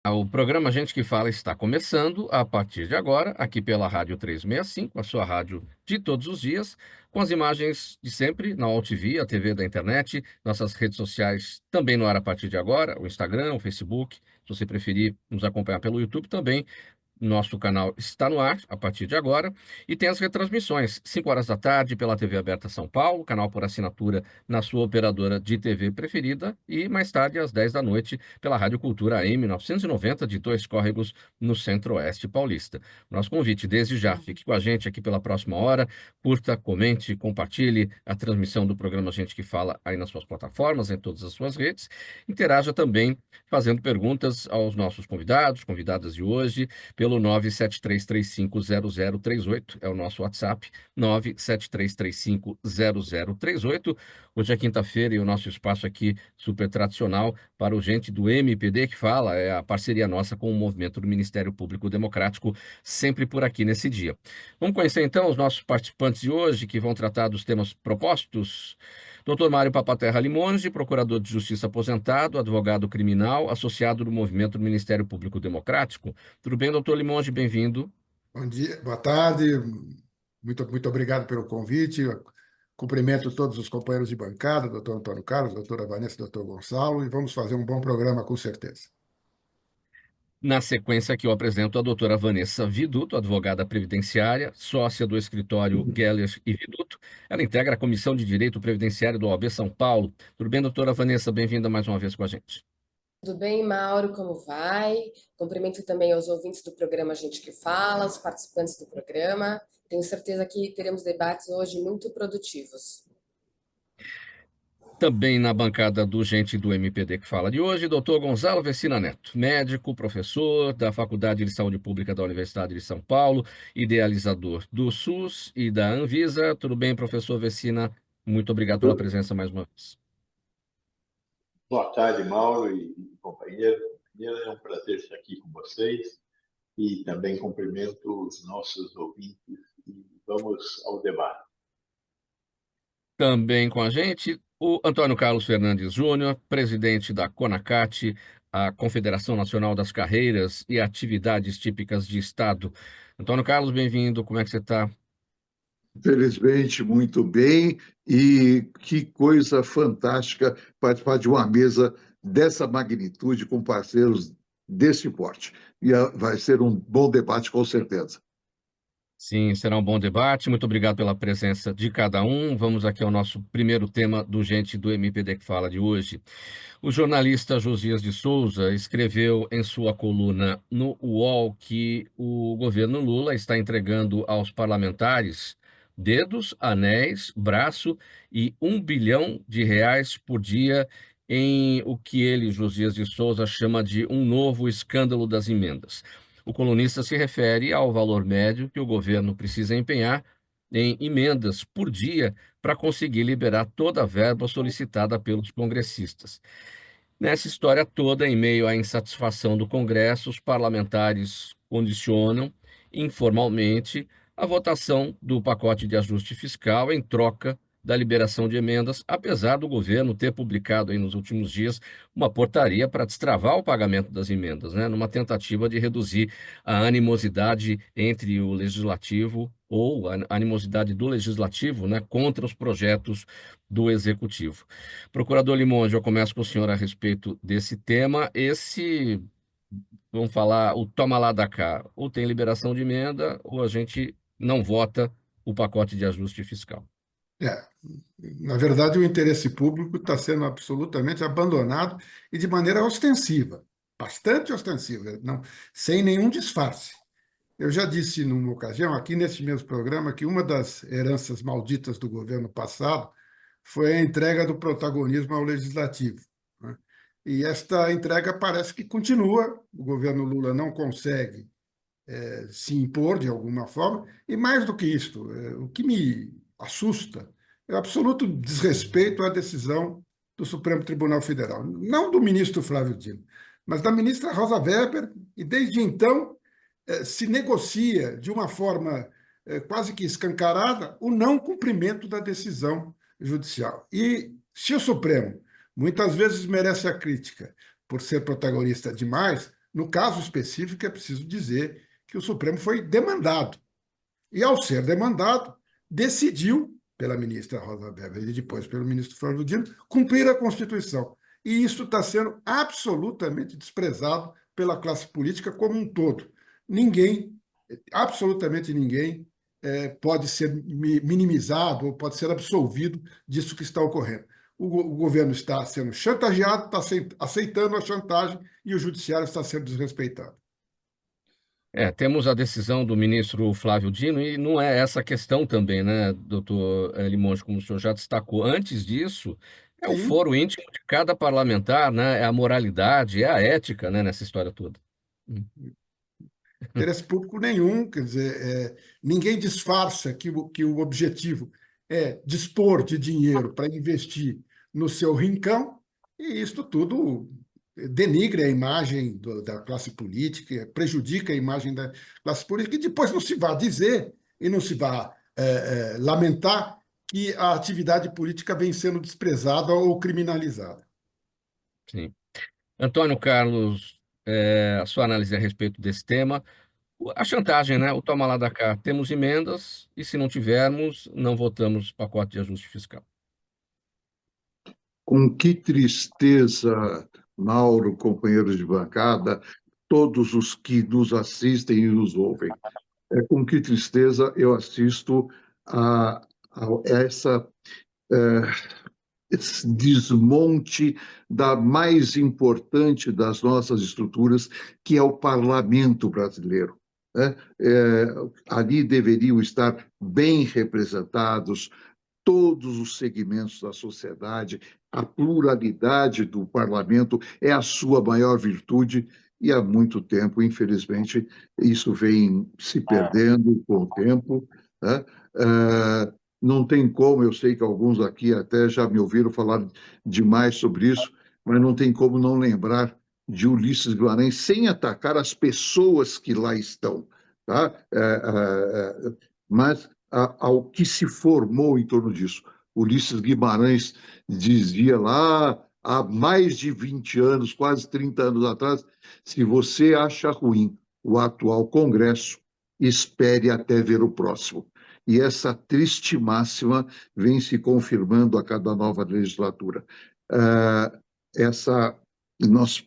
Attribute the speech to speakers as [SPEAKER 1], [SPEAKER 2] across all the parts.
[SPEAKER 1] O programa Gente que Fala está começando a partir de agora, aqui pela Rádio 365, a sua rádio de todos os dias, com as imagens de sempre na UOL TV, a TV da internet, nossas redes sociais também no ar a partir de agora, o Instagram, o Facebook, se você preferir nos acompanhar pelo YouTube também. Nosso canal está no ar a partir de agora e tem as retransmissões, 5 horas da tarde pela TV Aberta São Paulo, canal por assinatura na sua operadora de TV preferida e mais tarde às 10 da noite pela Rádio Cultura AM 990 de Dois Córregos no Centro-Oeste Paulista. Nosso convite desde já, fique com a gente aqui pela próxima hora, curta, comente, compartilhe a transmissão do programa Gente que Fala aí nas suas plataformas, em todas as suas redes, interaja também fazendo perguntas aos nossos convidados, convidadas de hoje, pelo 973350038, é o nosso WhatsApp, 973350038. Hoje é quinta-feira e o nosso espaço aqui super tradicional para o Gente do MPD que Fala, é a parceria nossa com o movimento do Ministério Público Democrático, sempre por aqui nesse dia. Vamos conhecer então os nossos participantes de hoje, que vão tratar dos temas propostos. Dr. Mário Papaterra Limonge, procurador de Justiça aposentado, advogado criminal, associado do movimento do Ministério Público Democrático. Tudo bem, doutor Limonge? Bem-vindo.
[SPEAKER 2] Bom dia, boa tarde. Muito obrigado pelo convite. Eu cumprimento todos os companheiros de bancada, doutor Antônio Carlos, doutora Vanessa, doutor Gonçalo, e vamos fazer um bom programa com certeza.
[SPEAKER 1] Na sequência, aqui eu apresento a doutora Vanessa Viduto, advogada previdenciária, sócia do escritório Geller e Viduto. Ela integra a Comissão de Direito Previdenciário do OAB São Paulo. Tudo bem, doutora Vanessa? Bem-vinda mais uma vez com a gente.
[SPEAKER 3] Tudo bem, Mauro? Como vai? Cumprimento também aos ouvintes do programa Gente que Fala, os participantes do programa. Tenho certeza que teremos debates hoje muito produtivos.
[SPEAKER 1] Também na bancada do Gente do MPD que Fala de hoje, doutor Gonzalo Vecina Neto, médico, professor da Faculdade de Saúde Pública da Universidade de São Paulo, idealizador do SUS e da Anvisa. Tudo bem, professor Vecina? Muito obrigado pela presença mais uma vez.
[SPEAKER 4] Boa tarde, Mauro e companheiro. É um prazer estar aqui com vocês e também cumprimento os nossos ouvintes e vamos ao debate.
[SPEAKER 1] Também com a gente, o Antônio Carlos Fernandes Júnior, presidente da CONACAT, a Confederação Nacional das Carreiras e Atividades Típicas de Estado. Antônio Carlos, bem-vindo. Como é que você está?
[SPEAKER 5] Felizmente, muito bem, e que coisa fantástica participar de uma mesa dessa magnitude com parceiros desse porte. E vai ser um bom debate, com certeza.
[SPEAKER 1] Sim, será um bom debate. Muito obrigado pela presença de cada um. Vamos aqui ao nosso primeiro tema do Gente do MPD que Fala de hoje. O jornalista Josias de Souza escreveu em sua coluna no UOL que o governo Lula está entregando aos parlamentares dedos, anéis, braço e R$ 1 bilhão por dia em o que ele, Josias de Souza, chama de um novo escândalo das emendas. O colunista se refere ao valor médio que o governo precisa empenhar em emendas por dia para conseguir liberar toda a verba solicitada pelos congressistas. Nessa história toda, em meio à insatisfação do Congresso, os parlamentares condicionam informalmente a votação do pacote de ajuste fiscal em troca da liberação de emendas, apesar do governo ter publicado aí nos últimos dias uma portaria para destravar o pagamento das emendas, né, numa tentativa de reduzir a animosidade entre o legislativo ou a animosidade do legislativo, né, contra os projetos do executivo. Procurador Limonge, eu começo com o senhor a respeito desse tema. Vamos falar, o toma lá da cá, ou tem liberação de emenda, ou a gente não vota o pacote de ajuste fiscal.
[SPEAKER 2] Na verdade, o interesse público está sendo absolutamente abandonado e de maneira ostensiva, bastante ostensiva, não, sem nenhum disfarce. Eu já disse numa ocasião, aqui nesse mesmo programa, que uma das heranças malditas do governo passado foi a entrega do protagonismo ao legislativo, né? E esta entrega parece que continua, o governo Lula não consegue se impor de alguma forma, e mais do que isto, o que me assusta é o absoluto desrespeito à decisão do Supremo Tribunal Federal, não do ministro Flávio Dino, mas da ministra Rosa Weber, e desde então se negocia de uma forma quase que escancarada o não cumprimento da decisão judicial. E se o Supremo muitas vezes merece a crítica por ser protagonista demais, No caso específico, é preciso dizer que o Supremo foi demandado. E, ao ser demandado, decidiu, pela ministra Rosa Weber e depois pelo ministro Flávio Dino, cumprir a Constituição. E isso está sendo absolutamente desprezado pela classe política como um todo. Ninguém, absolutamente ninguém, pode ser minimizado ou pode ser absolvido disso que está ocorrendo. O governo está sendo chantageado, está aceitando a chantagem e o judiciário está sendo desrespeitado.
[SPEAKER 1] Temos a decisão do ministro Flávio Dino, e não é essa a questão também, né, doutor Limonge, como o senhor já destacou. Antes disso, é o
[SPEAKER 2] Sim,
[SPEAKER 1] foro íntimo de cada parlamentar, né, é a moralidade, é a ética, né, nessa história toda. Hum.
[SPEAKER 2] interesse público nenhum, quer dizer, ninguém disfarça que o objetivo é dispor de dinheiro para investir no seu rincão, e isto tudo denigre a imagem da classe política, prejudica a imagem da classe política, e depois não se vá dizer e não se vá lamentar que a atividade política vem sendo desprezada ou criminalizada.
[SPEAKER 1] Sim. Antônio Carlos, a sua análise a respeito desse tema. A chantagem, né? O toma lá da cá. Temos emendas e, se não tivermos, não votamos pacote de ajuste fiscal.
[SPEAKER 5] Com que tristeza, Mauro, companheiros de bancada, todos os que nos assistem e nos ouvem. Com que tristeza eu assisto a essa, esse desmonte da mais importante das nossas estruturas, que é o parlamento brasileiro, né? Ali deveriam estar bem representados todos os segmentos da sociedade, a pluralidade do parlamento é a sua maior virtude, e há muito tempo, infelizmente, isso vem se perdendo com o tempo, né? Não tem como, eu sei que alguns aqui até já me ouviram falar demais sobre isso, mas não tem como não lembrar de Ulisses Guimarães sem atacar as pessoas que lá estão, tá? Mas ao que se formou em torno disso. Ulisses Guimarães dizia lá há mais de 20 anos, quase 30 anos atrás, se você acha ruim o atual Congresso, espere até ver o próximo. E essa triste máxima vem se confirmando a cada nova legislatura. Nós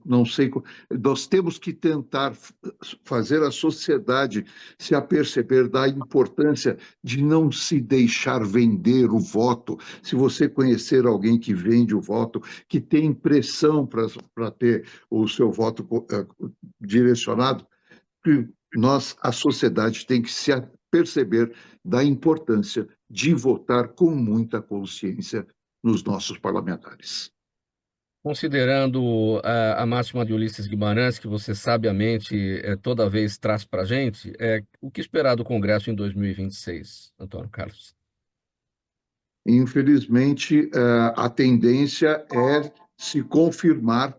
[SPEAKER 5] não sei, nós temos que tentar fazer a sociedade se aperceber da importância de não se deixar vender o voto. Se você conhecer alguém que vende o voto, que tem pressão para ter o seu voto direcionado, a sociedade tem que se perceber da importância de votar com muita consciência nos nossos parlamentares.
[SPEAKER 1] Considerando a máxima de Ulisses Guimarães, que você sabiamente toda vez traz para a gente, o que esperar do Congresso em 2026, Antônio Carlos?
[SPEAKER 5] Infelizmente, a tendência é se confirmar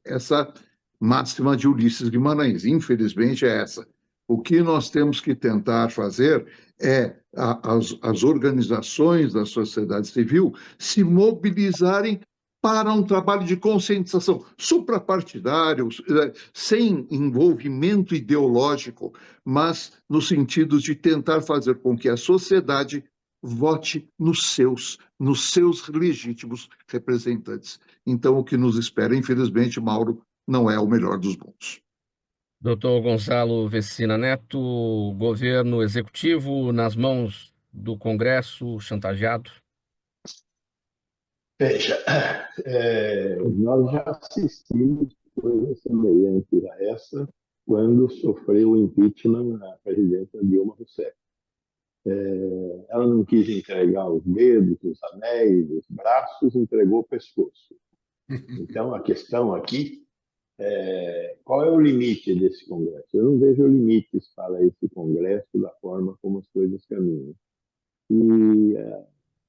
[SPEAKER 5] essa máxima de Ulisses Guimarães. Infelizmente é essa. O que nós temos que tentar fazer é as organizações da sociedade civil se mobilizarem para um trabalho de conscientização suprapartidário, sem envolvimento ideológico, mas no sentido de tentar fazer com que a sociedade vote nos seus legítimos representantes. Então, o que nos espera, infelizmente, Mauro, não é o melhor dos mundos.
[SPEAKER 1] Doutor Gonzalo Vecina Neto, governo executivo nas mãos do Congresso chantageado?
[SPEAKER 4] Veja, nós já assistimos coisa semelhante a essa quando sofreu o impeachment na presidenta Dilma Rousseff. Ela não quis entregar os dedos, os anéis, os braços, entregou o pescoço. Então, a questão aqui qual é o limite desse Congresso? Eu não vejo limites para esse Congresso da forma como as coisas caminham. E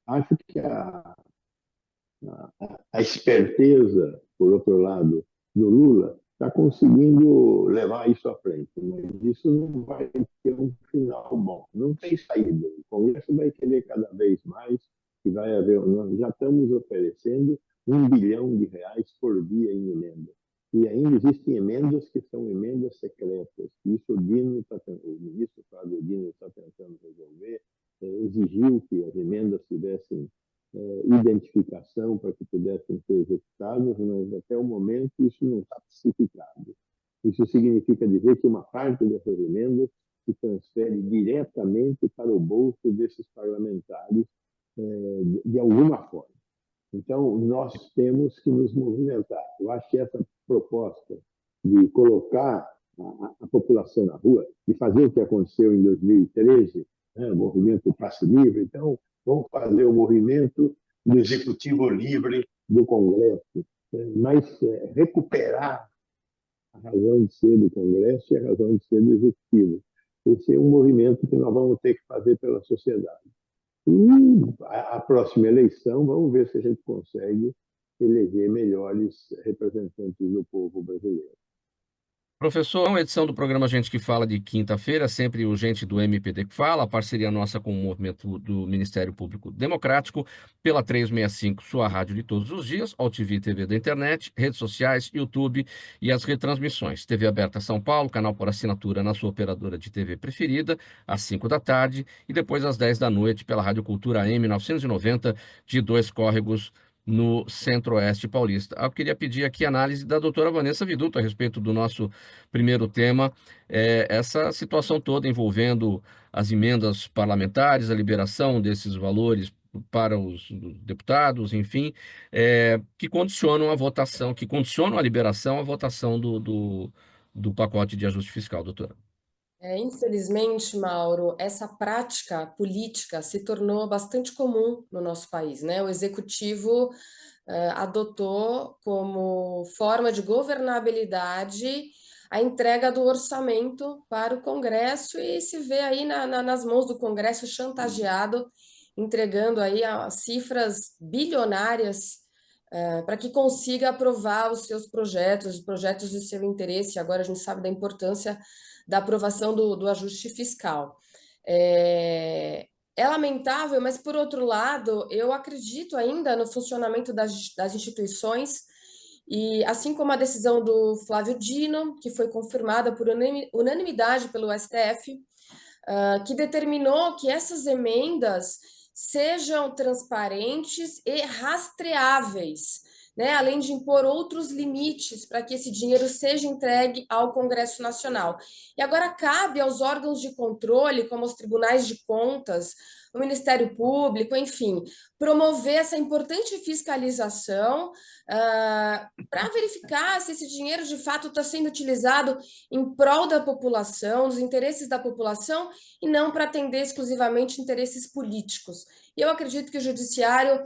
[SPEAKER 4] acho que a esperteza, por outro lado, do Lula está conseguindo levar isso à frente, mas isso não vai ter um final bom. Não tem saída. O Congresso vai querer cada vez mais e vai haver. Nós já estamos oferecendo R$ 1 bilhão existem emendas que são emendas secretas. Isso o ministro Flávio Dino está tentando resolver, exigiu que as emendas tivessem identificação para que pudessem ser executadas, mas até o momento isso não está pacificado. Isso significa dizer que uma parte dessas emendas se transfere diretamente para o bolso desses parlamentares, de alguma forma. Então, nós temos que nos movimentar. Eu acho que essa proposta de colocar a população na rua, de fazer o que aconteceu em 2013, né, o movimento Passe Livre, então, vamos fazer o movimento do Executivo Livre do Congresso, mas recuperar a razão de ser do Congresso e a razão de ser do Executivo. Esse é um movimento que nós vamos ter que fazer pela sociedade. E a próxima eleição, vamos ver se a gente consegue eleger melhores representantes do povo brasileiro.
[SPEAKER 1] Professor, uma edição do programa Gente que Fala de quinta-feira, sempre o Gente do MPD que Fala, a parceria nossa com o movimento do Ministério Público Democrático, pela 365, sua rádio de todos os dias, AltV e TV da internet, redes sociais, YouTube e as retransmissões. TV aberta São Paulo, canal por assinatura na sua operadora de TV preferida, às 5 da tarde e depois às 10 da noite pela Rádio Cultura AM 990 de Dois Córregos, no Centro-Oeste Paulista. Eu queria pedir aqui a análise da doutora Vanessa Viduto a respeito do nosso primeiro tema, essa situação toda envolvendo as emendas parlamentares, a liberação desses valores para os deputados, enfim, que condicionam a votação, que condicionam a liberação à votação do pacote de ajuste fiscal, doutora.
[SPEAKER 3] Infelizmente, Mauro, essa prática política se tornou bastante comum no nosso país, né? O executivo adotou como forma de governabilidade a entrega do orçamento para o Congresso e se vê aí nas mãos do Congresso chantageado, entregando aí cifras bilionárias para que consiga aprovar os seus projetos, os projetos de seu interesse. Agora a gente sabe da importância da aprovação do ajuste fiscal. É lamentável, mas, por outro lado, eu acredito ainda no funcionamento das instituições, e assim como a decisão do Flávio Dino, que foi confirmada por unanimidade pelo STF, que determinou que essas emendas sejam transparentes e rastreáveis, né? Além de impor outros limites para que esse dinheiro seja entregue ao Congresso Nacional. E agora cabe aos órgãos de controle, como os tribunais de contas, o Ministério Público, enfim, promover essa importante fiscalização para verificar se esse dinheiro de fato está sendo utilizado em prol da população, dos interesses da população, e não para atender exclusivamente interesses políticos. E eu acredito que o Judiciário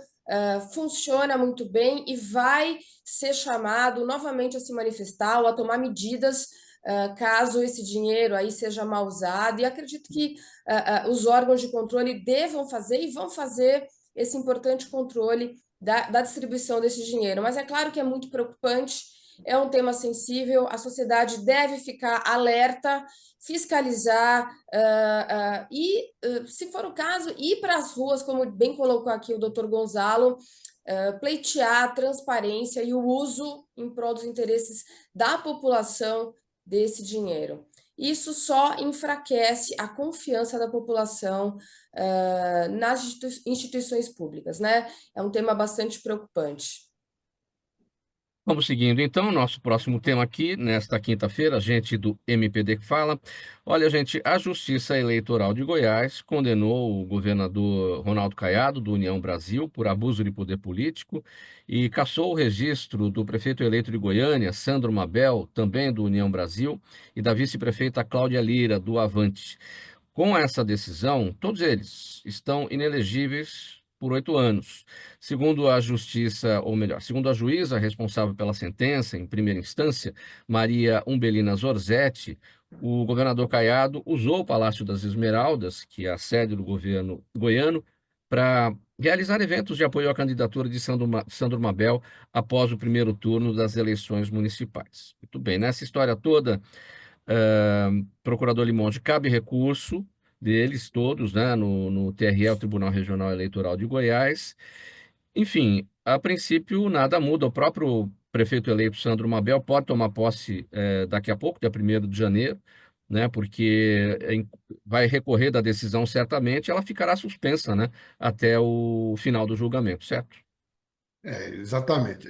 [SPEAKER 3] funciona muito bem e vai ser chamado novamente a se manifestar ou a tomar medidas caso esse dinheiro aí seja mal usado, e acredito que os órgãos de controle devam fazer e vão fazer esse importante controle da distribuição desse dinheiro. Mas é claro que é muito preocupante, é um tema sensível, a sociedade deve ficar alerta, fiscalizar e, se for o caso, ir para as ruas, como bem colocou aqui o doutor Gonzalo, pleitear a transparência e o uso em prol dos interesses da população desse dinheiro. Isso só enfraquece a confiança da população nas instituições públicas, né? É um tema bastante preocupante.
[SPEAKER 1] Vamos seguindo, então, nosso próximo tema aqui, nesta quinta-feira, gente do MPD que fala. Olha, gente, a Justiça Eleitoral de Goiás condenou o governador Ronaldo Caiado, do União Brasil, por abuso de poder político e cassou o registro do prefeito eleito de Goiânia, Sandro Mabel, também do União Brasil, e da vice-prefeita Cláudia Lira, do Avante. Com essa decisão, todos eles estão inelegíveis por 8 anos. Segundo a Justiça, ou melhor, segundo a juíza responsável pela sentença em primeira instância, Maria Umbelina Zorzetti, o governador Caiado usou o Palácio das Esmeraldas, que é a sede do governo goiano, para realizar eventos de apoio à candidatura de Sandro Mabel após o primeiro turno das eleições municipais. Muito bem, nessa história toda, procurador Limonge, cabe recurso deles todos, né, no TRE, o Tribunal Regional Eleitoral de Goiás. Enfim, a princípio nada muda. O próprio prefeito eleito Sandro Mabel pode tomar posse daqui a pouco, dia 1º de janeiro, né? Porque vai recorrer da decisão certamente, ela ficará suspensa, né? Até o final do julgamento, certo?
[SPEAKER 2] Exatamente.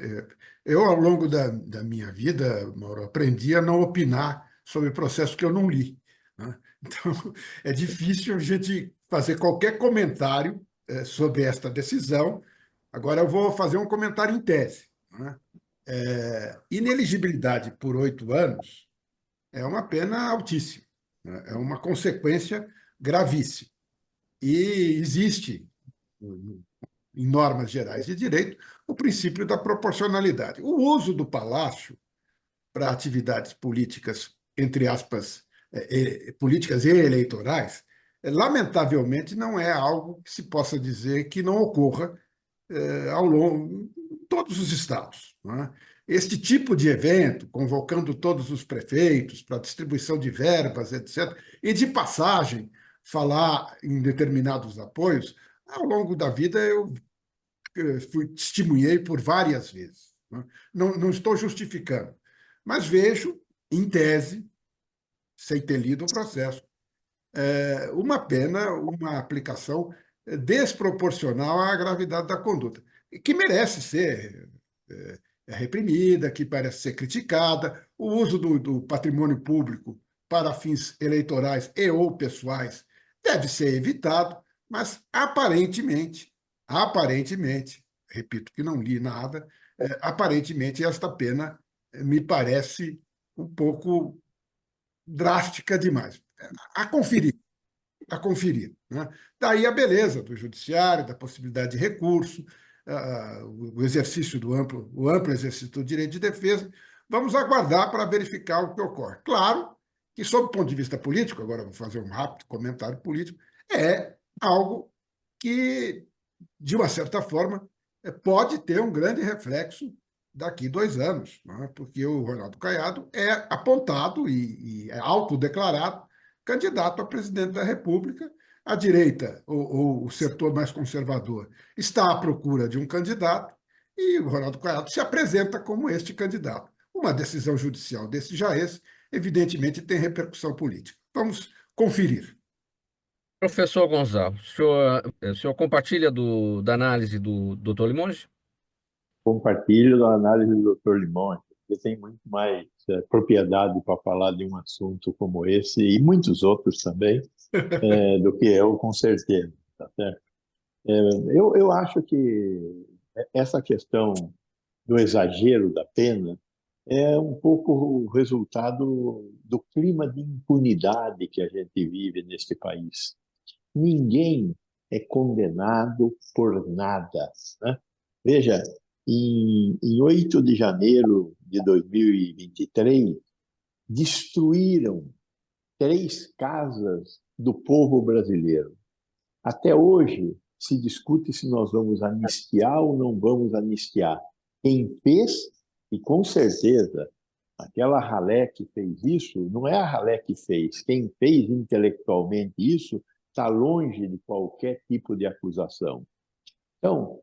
[SPEAKER 2] Eu, ao longo da minha vida, Mauro, aprendi a não opinar sobre processos que eu não li, né? Então, é difícil a gente fazer qualquer comentário sobre esta decisão. Agora, eu vou fazer um comentário em tese, né? Ineligibilidade por 8 anos é uma pena altíssima, né? É uma consequência gravíssima. E existe em normas gerais de direito, o princípio da proporcionalidade. O uso do palácio para atividades políticas, entre aspas, políticas e eleitorais, lamentavelmente não é algo que se possa dizer que não ocorra ao longo de todos os estados, não é? Este tipo de evento, convocando todos os prefeitos para distribuição de verbas, etc., e de passagem, falar em determinados apoios, ao longo da vida eu testemunhei por várias vezes, né? Não estou justificando, mas vejo, em tese, sem ter lido o processo, uma pena, uma aplicação desproporcional à gravidade da conduta, que merece ser reprimida, que parece ser criticada. O uso do patrimônio público para fins eleitorais e ou pessoais deve ser evitado, mas aparentemente, repito que não li nada, aparentemente esta pena me parece um pouco drástica demais. A conferir, a conferir, né? Daí a beleza do judiciário, da possibilidade de recurso, o exercício o amplo exercício do direito de defesa. Vamos aguardar para verificar o que ocorre. Claro que, sob o ponto de vista político, agora vou fazer um rápido comentário político, é algo que, de uma certa forma, pode ter um grande reflexo daqui 2 anos, né? Porque o Ronaldo Caiado é apontado e é autodeclarado candidato a presidente da República. A direita, ou o setor mais conservador, está à procura de um candidato e o Ronaldo Caiado se apresenta como este candidato. Uma decisão judicial desse já esse, evidentemente, tem repercussão política. Vamos conferir.
[SPEAKER 1] Professor Gonzalo, o senhor compartilha da análise do Dr. Limonge?
[SPEAKER 4] Compartilho da análise do Dr. Limão, que tem muito mais propriedade para falar de um assunto como esse, e muitos outros também, do que eu, com certeza. Tá certo? Eu acho que essa questão do exagero da pena é um pouco o resultado do clima de impunidade que a gente vive neste país. Ninguém é condenado por nada, né? Veja, em 8 de janeiro de 2023, destruíram 3 casas do povo brasileiro. Até hoje, se discute se nós vamos anistiar ou não vamos anistiar quem fez, e com certeza, aquela ralé que fez isso, não é a ralé que fez. Quem fez intelectualmente isso está longe de qualquer tipo de acusação. Então,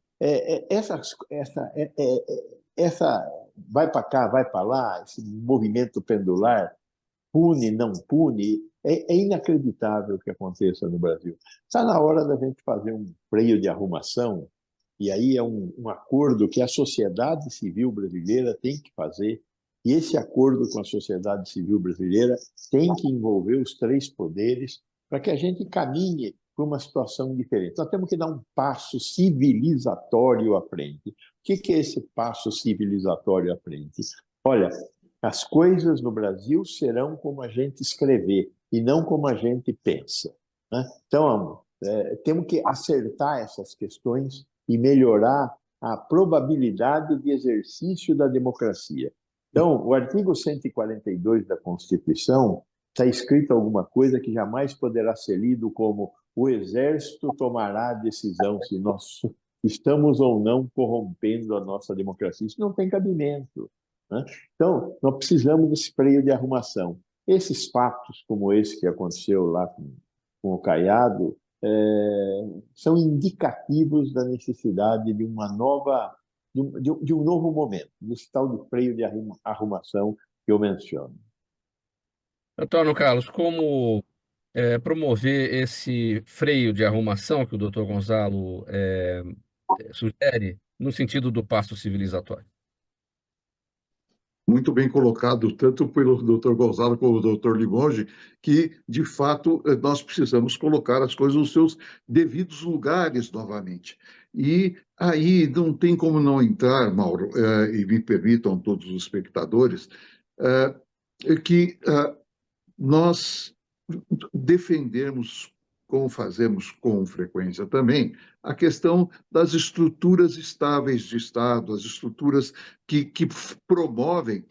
[SPEAKER 4] essa vai para cá, vai para lá, esse movimento pendular, pune, não pune, é inacreditável que aconteça no Brasil. Está na hora da gente fazer um freio de arrumação, e aí é um acordo que a sociedade civil brasileira tem que fazer, e esse acordo com a sociedade civil brasileira tem que envolver os 3 poderes para que a gente caminhe para uma situação diferente. Nós temos que dar um passo civilizatório à frente. O que é esse passo civilizatório à frente? Olha, as coisas no Brasil serão como a gente escrever e não como a gente pensa, né? Então, temos que acertar essas questões e melhorar a probabilidade de exercício da democracia. Então, o artigo 142 da Constituição está escrito alguma coisa que jamais poderá ser lido como o Exército tomará a decisão se nós estamos ou não corrompendo a nossa democracia. Isso não tem cabimento, né? Então, nós precisamos desse freio de arrumação. Esses fatos, como esse que aconteceu lá com o Caiado, são indicativos da necessidade de uma nova de um novo momento, desse tal de freio de arrumação que eu menciono.
[SPEAKER 1] Antônio Carlos, como promover esse freio de arrumação que o doutor Gonzalo sugere no sentido do passo civilizatório?
[SPEAKER 5] Muito bem colocado, tanto pelo Dr. Gonzalo como o Dr. Limonge, que, de fato, nós precisamos colocar as coisas nos seus devidos lugares novamente. E aí não tem como não entrar, Mauro, e me permitam todos os espectadores, que nós defendermos, como fazemos com frequência também, a questão das estruturas estáveis de Estado, as estruturas que promovem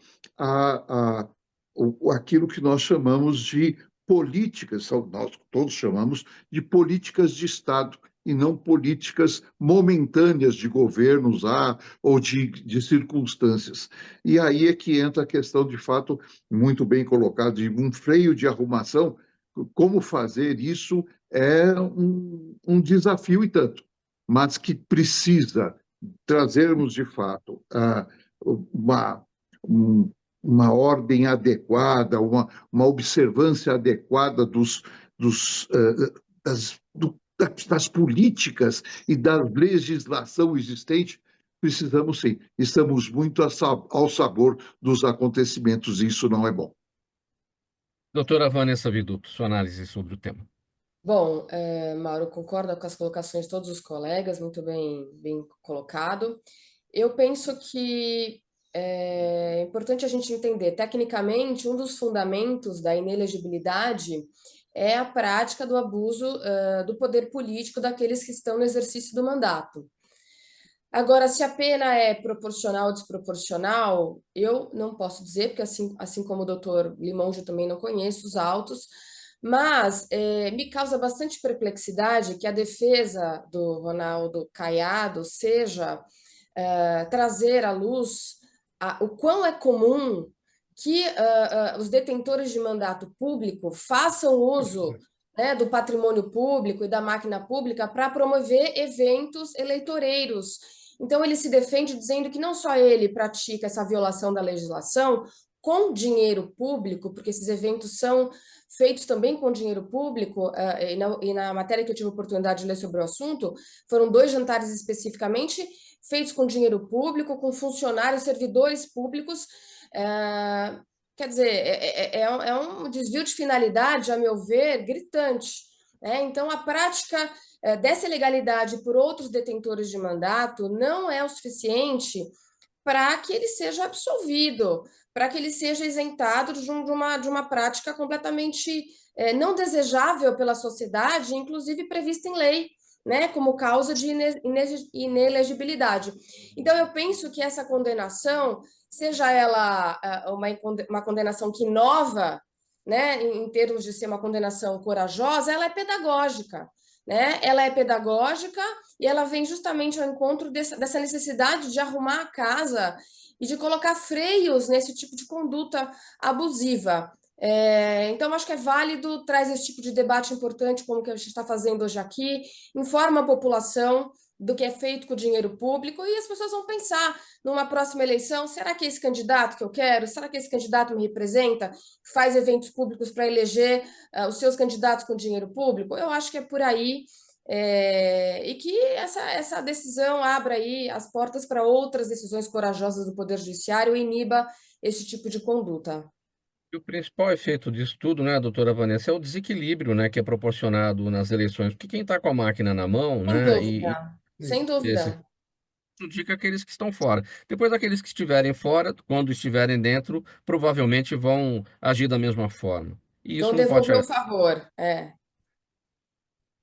[SPEAKER 5] aquilo que nós chamamos de políticas, nós todos chamamos de políticas de Estado, e não políticas momentâneas de governos ou de circunstâncias. E aí é que entra a questão, de fato, muito bem colocada, de um freio de arrumação. Como fazer isso é um desafio e tanto, mas que precisa trazermos, de fato, uma, uma ordem adequada, uma observância adequada das políticas e da legislação existente. Precisamos sim, estamos muito ao sabor dos acontecimentos e isso não é bom.
[SPEAKER 1] Doutora Vanessa Viduto, sua análise sobre o tema.
[SPEAKER 3] Bom, Mauro, concordo com as colocações de todos os colegas, muito bem colocado. Eu penso que é importante a gente entender, tecnicamente, um dos fundamentos da inelegibilidade é a prática do abuso do poder político daqueles que estão no exercício do mandato. Agora, se a pena é proporcional ou desproporcional, eu não posso dizer, porque assim como o doutor Limonge, eu também não conheço os autos, mas me causa bastante perplexidade que a defesa do Ronaldo Caiado seja trazer à luz o quão é comum que os detentores de mandato público façam uso, né, do patrimônio público e da máquina pública para promover eventos eleitoreiros. Então, ele se defende dizendo que não só ele pratica essa violação da legislação com dinheiro público, porque esses eventos são feitos também com dinheiro público, e na matéria que eu tive a oportunidade de ler sobre o assunto, foram 2 jantares especificamente feitos com dinheiro público, com funcionários, servidores públicos. Quer dizer, é um desvio de finalidade, a meu ver, gritante. Né? Então, a prática dessa ilegalidade por outros detentores de mandato não é o suficiente para que ele seja absolvido, para que ele seja isentado de uma prática completamente não desejável pela sociedade, inclusive prevista em lei, né, como causa de inelegibilidade. Então, eu penso que essa condenação, seja ela uma condenação que inova, né, em termos de ser uma condenação corajosa, ela é pedagógica. Né? Ela é pedagógica e ela vem justamente ao encontro dessa necessidade de arrumar a casa e de colocar freios nesse tipo de conduta abusiva. Então, acho que é válido, traz esse tipo de debate importante, como que a gente está fazendo hoje aqui, informa a população do que é feito com o dinheiro público e as pessoas vão pensar numa próxima eleição, será que é esse candidato que eu quero? Será que esse candidato me representa? Faz eventos públicos para eleger os seus candidatos com dinheiro público? Eu acho que é por aí e que essa decisão abra aí as portas para outras decisões corajosas do Poder Judiciário e iniba esse tipo de conduta.
[SPEAKER 1] E o principal efeito disso tudo, né, doutora Vanessa, é o desequilíbrio, né, que é proporcionado nas eleições. Porque quem está com a máquina na mão,
[SPEAKER 3] Sem
[SPEAKER 1] né,
[SPEAKER 3] dúvida, sem
[SPEAKER 1] esse
[SPEAKER 3] dúvida.
[SPEAKER 1] prejudica aqueles que estão fora. Depois, aqueles que estiverem fora, quando estiverem dentro, provavelmente vão agir da mesma forma. E isso
[SPEAKER 3] Vão
[SPEAKER 1] não pode
[SPEAKER 3] devolver o
[SPEAKER 1] chegar.
[SPEAKER 3] favor.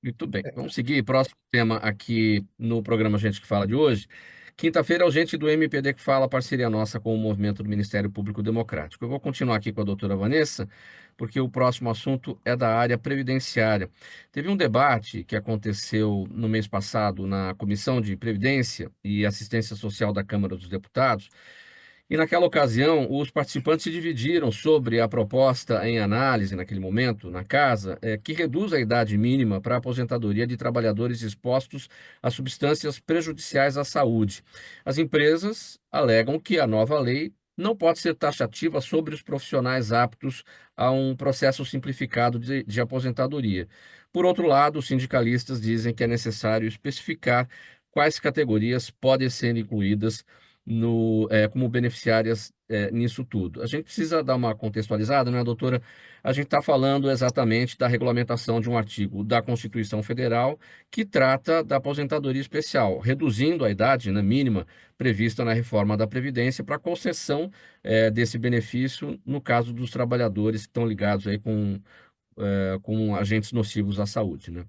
[SPEAKER 1] Muito bem. Vamos seguir. Próximo tema aqui no programa Gente que Fala de hoje. Quinta-feira é o Gente do MPD que Fala, parceria nossa com o movimento do Ministério Público Democrático. Eu vou continuar aqui com a doutora Vanessa, porque o próximo assunto é da área previdenciária. Teve um debate que aconteceu no mês passado na Comissão de Previdência e Assistência Social da Câmara dos Deputados, E naquela ocasião, os participantes se dividiram sobre a proposta em análise, naquele momento, na casa, que reduz a idade mínima para a aposentadoria de trabalhadores expostos a substâncias prejudiciais à saúde. As empresas alegam que a nova lei não pode ser taxativa sobre os profissionais aptos a um processo simplificado de aposentadoria. Por outro lado, os sindicalistas dizem que é necessário especificar quais categorias podem ser incluídas como beneficiárias nisso tudo. A gente precisa dar uma contextualizada, né, doutora? A gente está falando exatamente da regulamentação de um artigo da Constituição Federal que trata da aposentadoria especial, reduzindo a idade, né, mínima prevista na reforma da Previdência para concessão desse benefício no caso dos trabalhadores que estão ligados aí com agentes nocivos à saúde, né?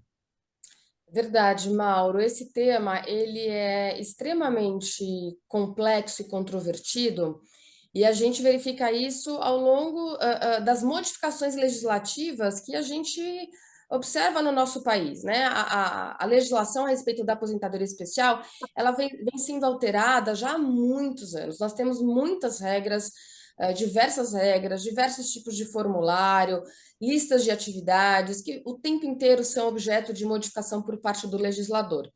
[SPEAKER 3] Verdade, Mauro. Esse tema ele é extremamente complexo e controvertido, e a gente verifica isso ao longo das modificações legislativas que a gente observa no nosso país, né? A legislação a respeito da aposentadoria especial, ela vem sendo alterada já há muitos anos. Nós temos muitas regras, diversas regras, diversos tipos de formulário, listas de atividades que o tempo inteiro são objeto de modificação por parte do legislador.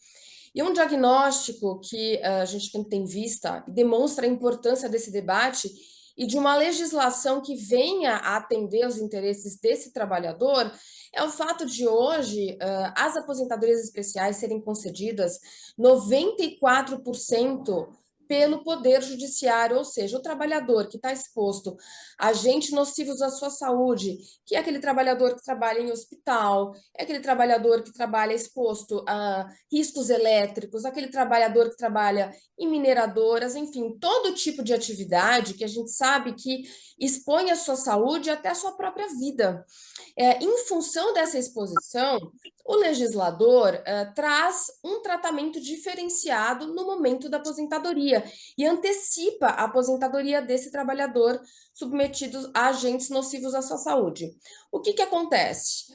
[SPEAKER 3] E um diagnóstico que a gente tem vista demonstra a importância desse debate e de uma legislação que venha a atender os interesses desse trabalhador é o fato de hoje as aposentadorias especiais serem concedidas 94% pelo Poder Judiciário, ou seja, o trabalhador que está exposto a agentes nocivos à sua saúde, que é aquele trabalhador que trabalha em hospital, é aquele trabalhador que trabalha exposto a riscos elétricos, aquele trabalhador que trabalha em mineradoras, enfim, todo tipo de atividade que a gente sabe que expõe a sua saúde e até a sua própria vida. Em função dessa exposição, o legislador traz um tratamento diferenciado no momento da aposentadoria e antecipa a aposentadoria desse trabalhador submetido a agentes nocivos à sua saúde. O que acontece?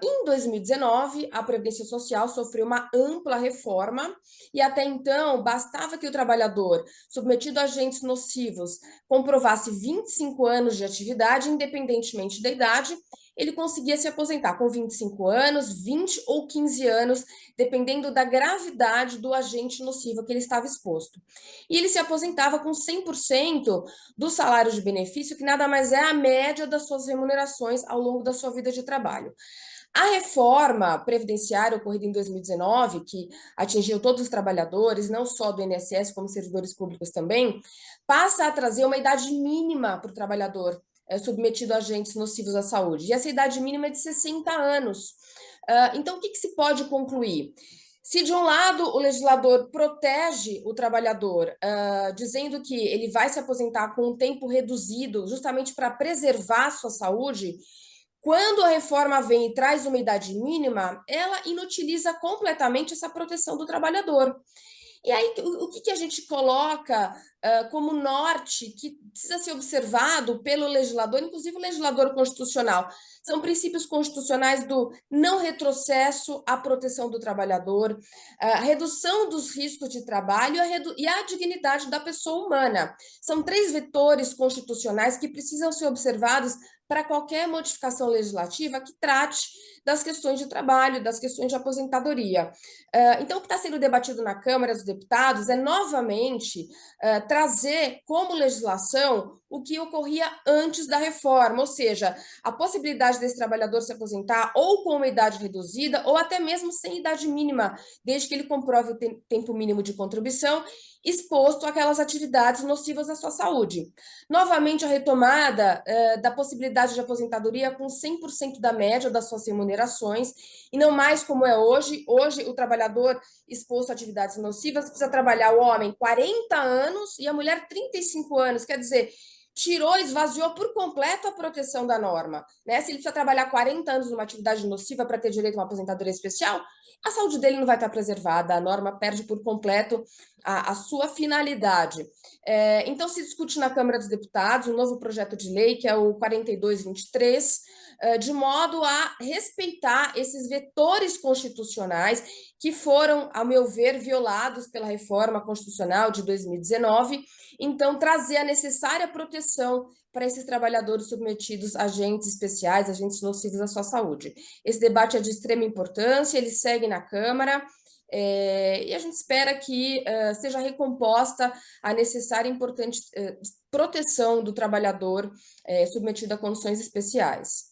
[SPEAKER 3] Em 2019, a Previdência Social sofreu uma ampla reforma e até então bastava que o trabalhador submetido a agentes nocivos comprovasse 25 anos de atividade, independentemente da idade, ele conseguia se aposentar com 25 anos, 20 ou 15 anos, dependendo da gravidade do agente nocivo que ele estava exposto. E ele se aposentava com 100% do salário de benefício, que nada mais é a média das suas remunerações ao longo da sua vida de trabalho. A reforma previdenciária ocorrida em 2019, que atingiu todos os trabalhadores, não só do INSS, como servidores públicos também, passa a trazer uma idade mínima para o trabalhador submetido a agentes nocivos à saúde. E essa idade mínima é de 60 anos. Então, o que se pode concluir? Se, de um lado, o legislador protege o trabalhador, dizendo que ele vai se aposentar com um tempo reduzido, justamente para preservar a sua saúde, quando a reforma vem e traz uma idade mínima, ela inutiliza completamente essa proteção do trabalhador. E aí, o que a gente coloca como norte que precisa ser observado pelo legislador, inclusive o legislador constitucional? São princípios constitucionais do não retrocesso à proteção do trabalhador, a redução dos riscos de trabalho e a dignidade da pessoa humana. São 3 vetores constitucionais que precisam ser observados para qualquer modificação legislativa que trate das questões de trabalho, das questões de aposentadoria. Então, o que está sendo debatido na Câmara dos Deputados é, novamente, trazer como legislação o que ocorria antes da reforma, ou seja, a possibilidade desse trabalhador se aposentar ou com uma idade reduzida ou até mesmo sem idade mínima, desde que ele comprove o tempo mínimo de contribuição exposto àquelas atividades nocivas à sua saúde. Novamente, a retomada da possibilidade de aposentadoria com 100% da média das suas remunerações, e não mais como é hoje. Hoje, o trabalhador exposto a atividades nocivas precisa trabalhar, o homem 40 anos e a mulher 35 anos, quer dizer, esvaziou por completo a proteção da norma, né? Se ele precisa trabalhar 40 anos numa atividade nociva para ter direito a uma aposentadoria especial, a saúde dele não vai estar preservada, a norma perde por completo a sua finalidade. Então, se discute na Câmara dos Deputados um novo projeto de lei, que é o 4223, de modo a respeitar esses vetores constitucionais que foram, ao meu ver, violados pela reforma constitucional de 2019, então trazer a necessária proteção para esses trabalhadores submetidos a agentes especiais, agentes nocivos à sua saúde. Esse debate é de extrema importância, ele segue na Câmara, e a gente espera que seja recomposta a necessária e importante proteção do trabalhador submetido a condições especiais.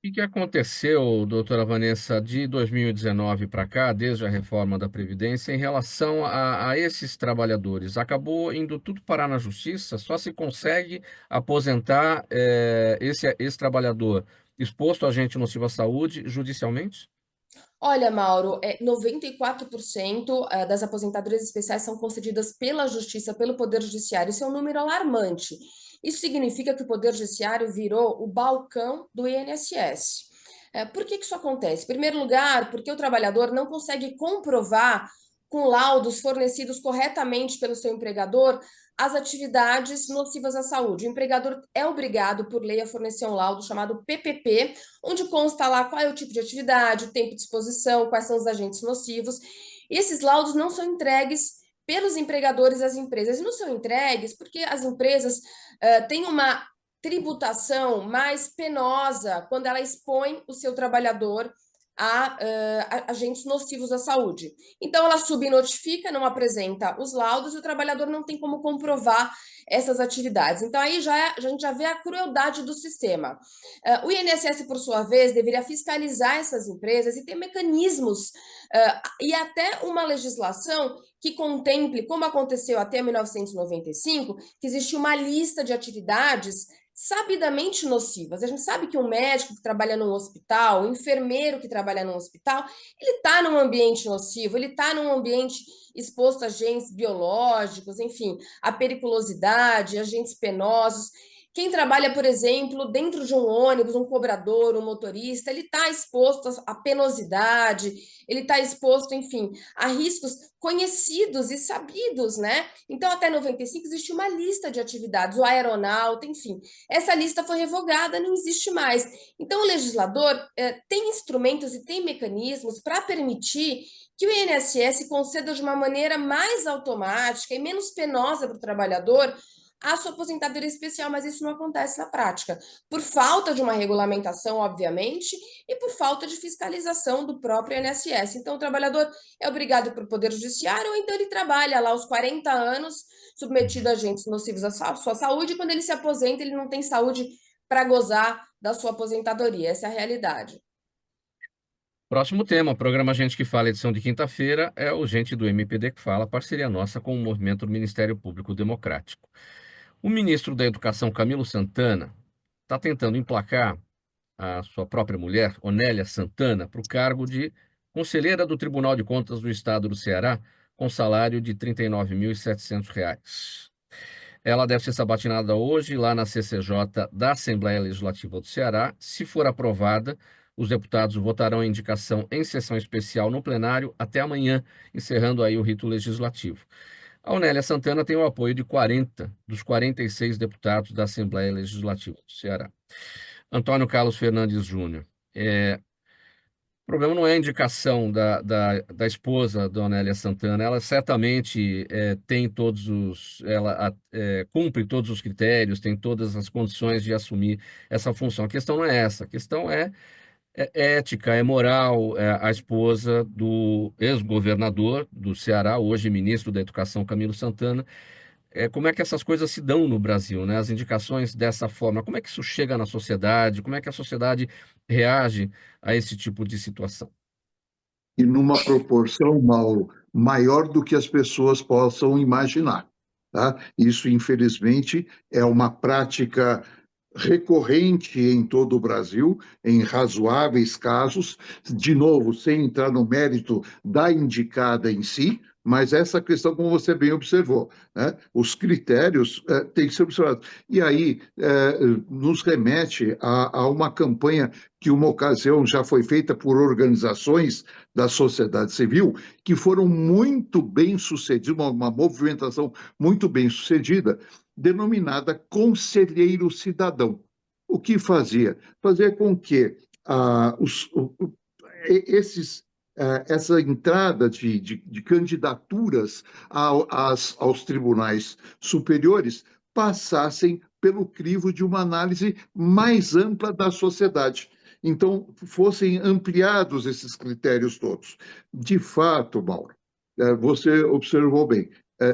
[SPEAKER 1] O que aconteceu, doutora Vanessa, de 2019 para cá, desde a reforma da Previdência, em relação a esses trabalhadores? Acabou indo tudo parar na Justiça? Só se consegue aposentar esse trabalhador exposto a agente nocivo à saúde judicialmente?
[SPEAKER 3] Olha, Mauro, 94% das aposentadorias especiais são concedidas pela Justiça, pelo Poder Judiciário. Isso é um número alarmante. Isso significa que o Poder Judiciário virou o balcão do INSS. Por que isso acontece? Em primeiro lugar, porque o trabalhador não consegue comprovar com laudos fornecidos corretamente pelo seu empregador as atividades nocivas à saúde. O empregador é obrigado, por lei, a fornecer um laudo chamado PPP, onde consta lá qual é o tipo de atividade, o tempo de exposição, quais são os agentes nocivos. E esses laudos não são entregues pelos empregadores às empresas. E não são entregues porque as empresas têm uma tributação mais penosa quando ela expõe o seu trabalhador a agentes nocivos à saúde. Então, ela subnotifica, não apresenta os laudos e o trabalhador não tem como comprovar essas atividades. Então, aí a gente já vê a crueldade do sistema. O INSS, por sua vez, deveria fiscalizar essas empresas e ter mecanismos e até uma legislação que contemple, como aconteceu até 1995, que existia uma lista de atividades sabidamente nocivas. A gente sabe que um médico que trabalha num hospital, um enfermeiro que trabalha num hospital, ele está num ambiente nocivo, ele está num ambiente exposto a agentes biológicos, enfim, a periculosidade, agentes penosos. Quem trabalha, por exemplo, dentro de um ônibus, um cobrador, um motorista, ele está exposto à penosidade, ele está exposto, enfim, a riscos conhecidos e sabidos, né? Então, até 95 existe uma lista de atividades, o aeronauta, enfim. Essa lista foi revogada, não existe mais. Então, o legislador tem instrumentos e tem mecanismos para permitir que o INSS conceda de uma maneira mais automática e menos penosa para o trabalhador a sua aposentadoria especial, mas isso não acontece na prática, por falta de uma regulamentação, obviamente, e por falta de fiscalização do próprio INSS. Então, o trabalhador é obrigado pelo Poder Judiciário, ou então ele trabalha lá aos 40 anos, submetido a agentes nocivos à sua saúde, e quando ele se aposenta, ele não tem saúde para gozar da sua aposentadoria. Essa é a realidade.
[SPEAKER 1] Próximo tema, programa Gente que Fala, edição de quinta-feira, é o Gente do MPD que Fala, parceria nossa com o movimento do Ministério Público Democrático. O ministro da Educação, Camilo Santana, está tentando emplacar a sua própria mulher, Onélia Santana, para o cargo de conselheira do Tribunal de Contas do Estado do Ceará, com salário de R$ 39.700. Ela deve ser sabatinada hoje lá na CCJ da Assembleia Legislativa do Ceará. Se for aprovada, os deputados votarão a indicação em sessão especial no plenário até amanhã, encerrando aí o rito legislativo. A Onélia Santana tem o apoio de 40 dos 46 deputados da Assembleia Legislativa do Ceará. Antônio Carlos Fernandes Júnior. O problema não é a indicação da esposa da Onélia Santana. Ela certamente tem cumpre todos os critérios, tem todas as condições de assumir essa função. A questão não é essa. A questão é ética, é moral. A esposa do ex-governador do Ceará, hoje ministro da Educação, Camilo Santana. Como é que essas coisas se dão no Brasil, né? As indicações dessa forma, como é que isso chega na sociedade? Como é que a sociedade reage a esse tipo de situação?
[SPEAKER 5] E numa proporção, Mauro, maior do que as pessoas possam imaginar, tá? Isso, infelizmente, é uma prática recorrente em todo o Brasil, em razoáveis casos, de novo, sem entrar no mérito da indicada em si, mas essa questão, como você bem observou, né? Os critérios têm que ser observados. E aí nos remete a uma campanha que uma ocasião já foi feita por organizações da sociedade civil, que foram muito bem sucedidas, uma movimentação muito bem sucedida, denominada Conselheiro Cidadão. o que fazia? Fazia com que esses, essa entrada de candidaturas aos tribunais superiores passassem pelo crivo de uma análise mais ampla da sociedade. Então, fossem ampliados esses critérios todos. De fato, Mauro, você observou bem,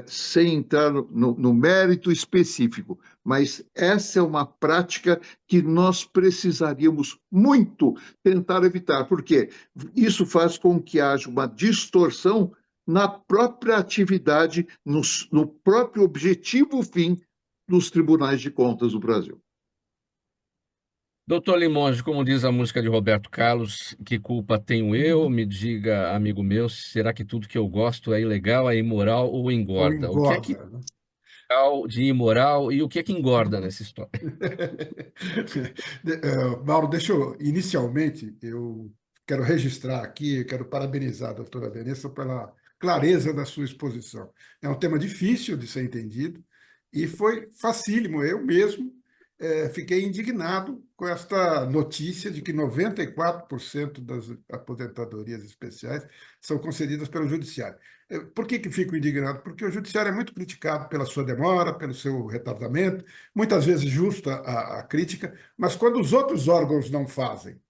[SPEAKER 5] sem entrar no mérito específico, mas essa é uma prática que nós precisaríamos muito tentar evitar, porque isso faz com que haja uma distorção na própria atividade, no próprio objetivo fim dos tribunais de contas do Brasil.
[SPEAKER 1] Doutor Limonge, como diz a música de Roberto Carlos, que culpa tenho eu? Me diga, amigo meu, será que tudo que eu gosto é ilegal, é imoral ou
[SPEAKER 2] Ou
[SPEAKER 1] engorda? O que é que
[SPEAKER 2] engorda, né?
[SPEAKER 1] é legal de imoral e o que é que engorda nessa história?
[SPEAKER 2] Mauro, inicialmente, eu quero registrar aqui, eu quero parabenizar a doutora Vanessa pela clareza da sua exposição. É um tema difícil de ser entendido e foi facílimo. Eu mesmo fiquei indignado com esta notícia de que 94% das aposentadorias especiais são concedidas pelo Judiciário. Por que fico indignado? Porque o Judiciário é muito criticado pela sua demora, pelo seu retardamento, muitas vezes justa a crítica, mas quando os outros órgãos não fazem,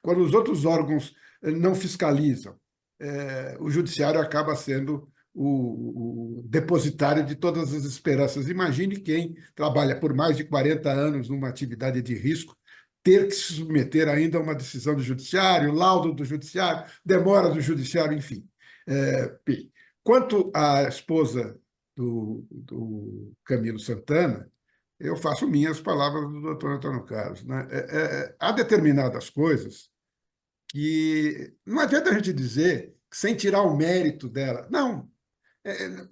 [SPEAKER 2] quando os outros órgãos não fiscalizam, o Judiciário acaba sendo o depositário de todas as esperanças. Imagine quem trabalha por mais de 40 anos numa atividade de risco, ter que se submeter ainda a uma decisão do Judiciário, laudo do Judiciário, demora do Judiciário, enfim. Quanto à esposa do Camilo Santana, eu faço minhas palavras do doutor Antônio Carlos. Né? Há determinadas coisas que não adianta a gente dizer sem tirar o mérito dela. Não,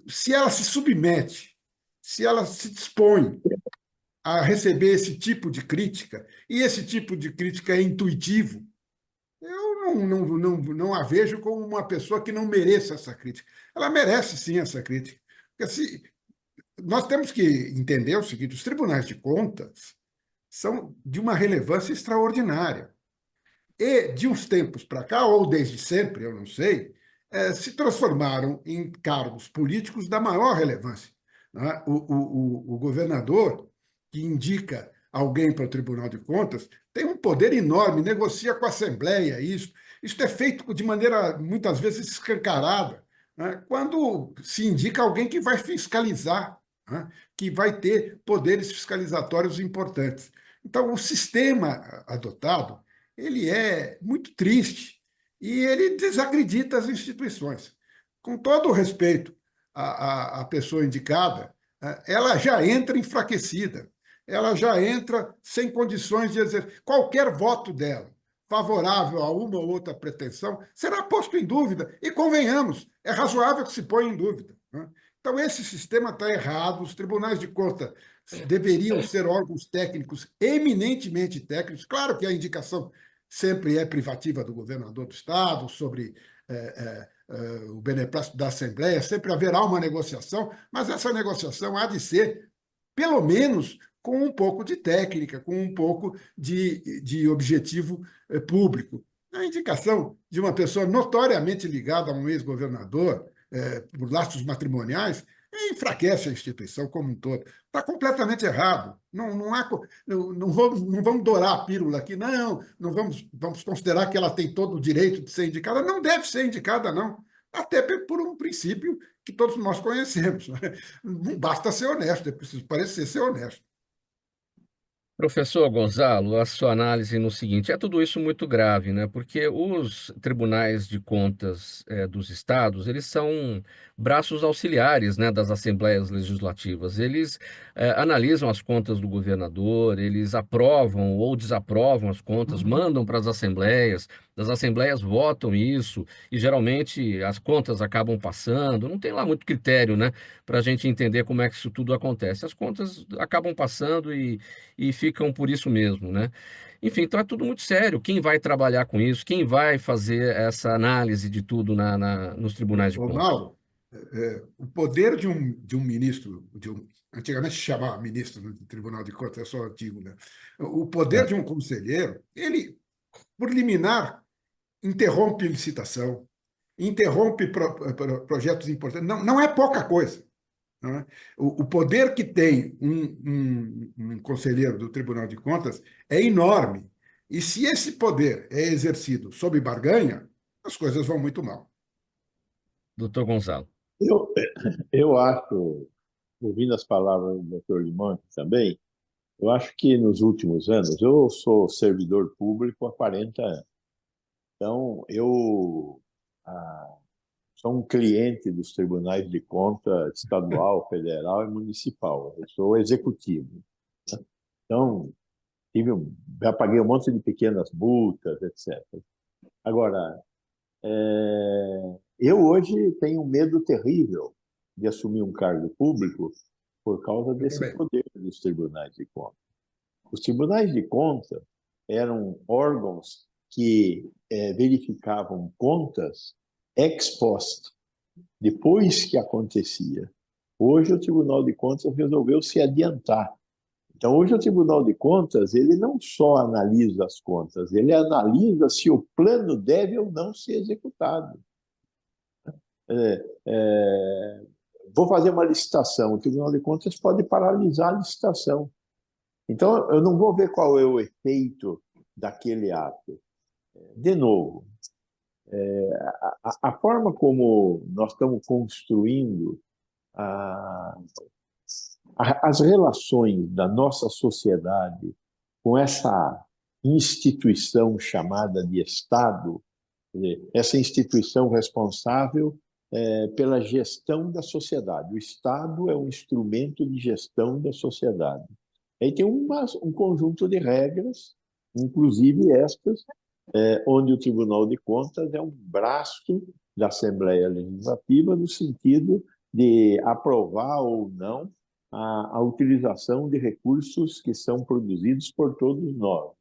[SPEAKER 2] se ela se submete, se ela se dispõe a receber esse tipo de crítica, e esse tipo de crítica é intuitivo, eu não a vejo como uma pessoa que não mereça essa crítica. Ela merece sim essa crítica. Porque nós temos que entender o seguinte: os tribunais de contas são de uma relevância extraordinária. E, de uns tempos para cá, ou desde sempre, eu não sei, se transformaram em cargos políticos da maior relevância. Né? O governador, que indica alguém para o Tribunal de Contas, tem um poder enorme, negocia com a Assembleia isso. Isso é feito de maneira, muitas vezes, escancarada, né? Quando se indica alguém que vai fiscalizar, né? Que vai ter poderes fiscalizatórios importantes. Então, o sistema adotado ele é muito triste e ele desacredita as instituições. Com todo o respeito à pessoa indicada, ela já entra enfraquecida, ela já entra sem condições de exercer. Qualquer voto dela favorável a uma ou outra pretensão será posto em dúvida. E, convenhamos, é razoável que se ponha em dúvida. Né? Então, esse sistema está errado, os tribunais de contas deveriam ser órgãos técnicos, eminentemente técnicos. Claro que a indicação sempre é privativa do governador do Estado, sobre o beneplácito da Assembleia, sempre haverá uma negociação, mas essa negociação há de ser, pelo menos, com um pouco de técnica, com um pouco de objetivo público. A indicação de uma pessoa notoriamente ligada a um ex-governador, por laços matrimoniais, enfraquece a instituição como um todo. Está completamente errado. Não vamos dourar a pílula aqui, não vamos considerar que ela tem todo o direito de ser indicada. Não deve ser indicada, não. Até por um princípio que todos nós conhecemos. Né? Não basta ser honesto, é preciso parecer ser honesto.
[SPEAKER 1] Professor Gonzalo, a sua análise no seguinte, é tudo isso muito grave, né? Porque os tribunais de contas dos estados, eles são braços auxiliares, né, das assembleias legislativas. Eles analisam as contas do governador, eles aprovam ou desaprovam as contas, mandam para as assembleias votam isso, e geralmente as contas acabam passando. Não tem lá muito critério, né, para a gente entender como é que isso tudo acontece. As contas acabam passando e ficam por isso mesmo, né? Enfim, então é tudo muito sério. Quem vai trabalhar com isso? Quem vai fazer essa análise de tudo nos tribunais de
[SPEAKER 2] Ô,
[SPEAKER 1] contas?
[SPEAKER 2] Mauro, O poder de um ministro, antigamente se chamava ministro do Tribunal de Contas, é só antigo, né? O poder de um conselheiro, ele, por liminar, interrompe licitação, interrompe projetos importantes. Não, não é pouca coisa. Não é? O poder que tem um conselheiro do Tribunal de Contas é enorme. E se esse poder é exercido sob barganha, as coisas vão muito mal.
[SPEAKER 1] Doutor Gonzalo.
[SPEAKER 4] Eu, eu acho, ouvindo as palavras do Dr. Limão também, eu acho que nos últimos anos, eu sou servidor público há 40 anos, então eu sou um cliente dos tribunais de conta estadual, federal e municipal, eu sou executivo. Então, já paguei um monte de pequenas multas, etc. Agora, eu hoje tenho um medo terrível de assumir um cargo público por causa
[SPEAKER 2] Eu
[SPEAKER 4] desse
[SPEAKER 2] também.
[SPEAKER 4] poder dos tribunais de contas. Os tribunais de contas eram órgãos que verificavam contas ex post, depois que acontecia. Hoje o Tribunal de Contas resolveu se adiantar. Então, hoje o Tribunal de Contas, ele não só analisa as contas, ele analisa se o plano deve ou não ser executado. Vou fazer uma licitação, o Tribunal de Contas pode paralisar a licitação. Então, eu não vou ver qual é o efeito daquele ato. De novo, a forma como nós estamos construindo as relações da nossa sociedade com essa instituição chamada de Estado, essa instituição responsável pela gestão da sociedade. O Estado é um instrumento de gestão da sociedade. Aí tem um conjunto de regras, inclusive estas, onde o Tribunal de Contas é um braço da Assembleia Legislativa no sentido de aprovar ou não a utilização de recursos que são produzidos por todos nós.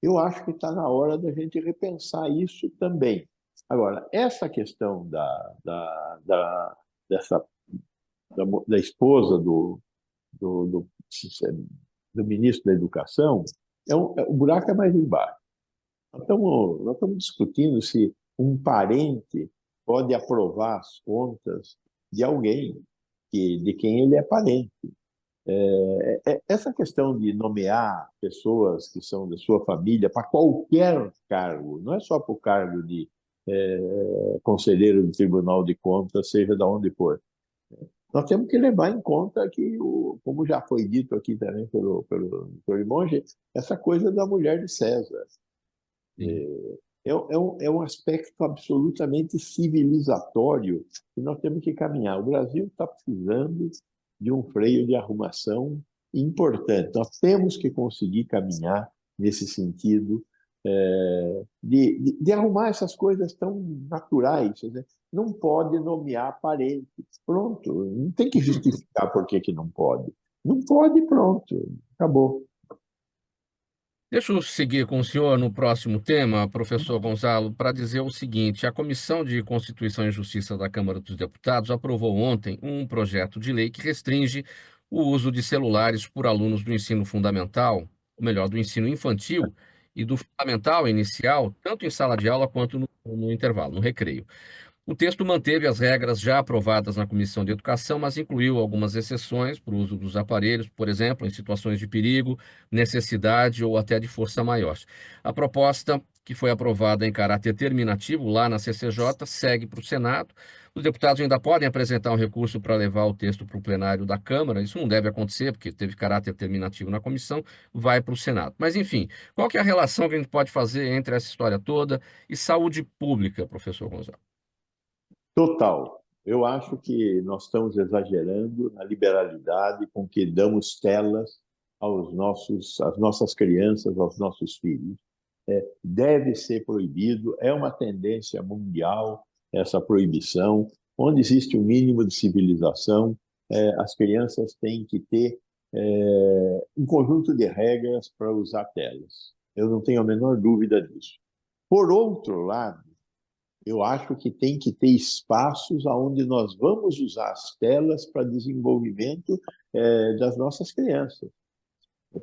[SPEAKER 4] Eu acho que está na hora da gente repensar isso também. Agora, essa questão da esposa do ministro da Educação, o buraco é mais embaixo. Nós estamos discutindo se um parente pode aprovar as contas de alguém de quem ele é parente. Essa questão de nomear pessoas que são da sua família para qualquer cargo, não é só para o cargo de conselheiro do Tribunal de Contas, seja de onde for. Nós temos que levar em conta que, como já foi dito aqui também pelo Dr. Limonge, essa coisa da mulher de César. É um aspecto absolutamente civilizatório que nós temos que caminhar. O Brasil está precisando de um freio de arrumação importante. Nós temos que conseguir caminhar nesse sentido de arrumar essas coisas tão naturais, né? Não pode nomear parente. Pronto, não tem que justificar por que não pode. Não pode, pronto, acabou.
[SPEAKER 1] Deixa eu seguir com o senhor no próximo tema, professor Gonzalo, para dizer o seguinte: a Comissão de Constituição e Justiça da Câmara dos Deputados aprovou ontem um projeto de lei que restringe o uso de celulares por alunos do ensino fundamental, ou melhor, do ensino infantil e do fundamental inicial, tanto em sala de aula quanto no intervalo, no recreio. O texto manteve as regras já aprovadas na Comissão de Educação, mas incluiu algumas exceções para o uso dos aparelhos, por exemplo, em situações de perigo, necessidade ou até de força maior. A proposta, que foi aprovada em caráter terminativo lá na CCJ, segue para o Senado. Os deputados ainda podem apresentar um recurso para levar o texto para o plenário da Câmara. Isso não deve acontecer, porque teve caráter terminativo na comissão, vai para o Senado. Mas, enfim, qual que é a relação que a gente pode fazer entre essa história toda e saúde pública, professor Gonzalo?
[SPEAKER 4] Total. Eu acho que nós estamos exagerando na liberalidade com que damos telas às nossas crianças, aos nossos filhos. Deve ser proibido, é uma tendência mundial essa proibição. Onde existe um mínimo de civilização, as crianças têm que ter um conjunto de regras para usar telas. Eu não tenho a menor dúvida disso. Por outro lado, eu acho que tem que ter espaços onde nós vamos usar as telas para desenvolvimento das nossas crianças.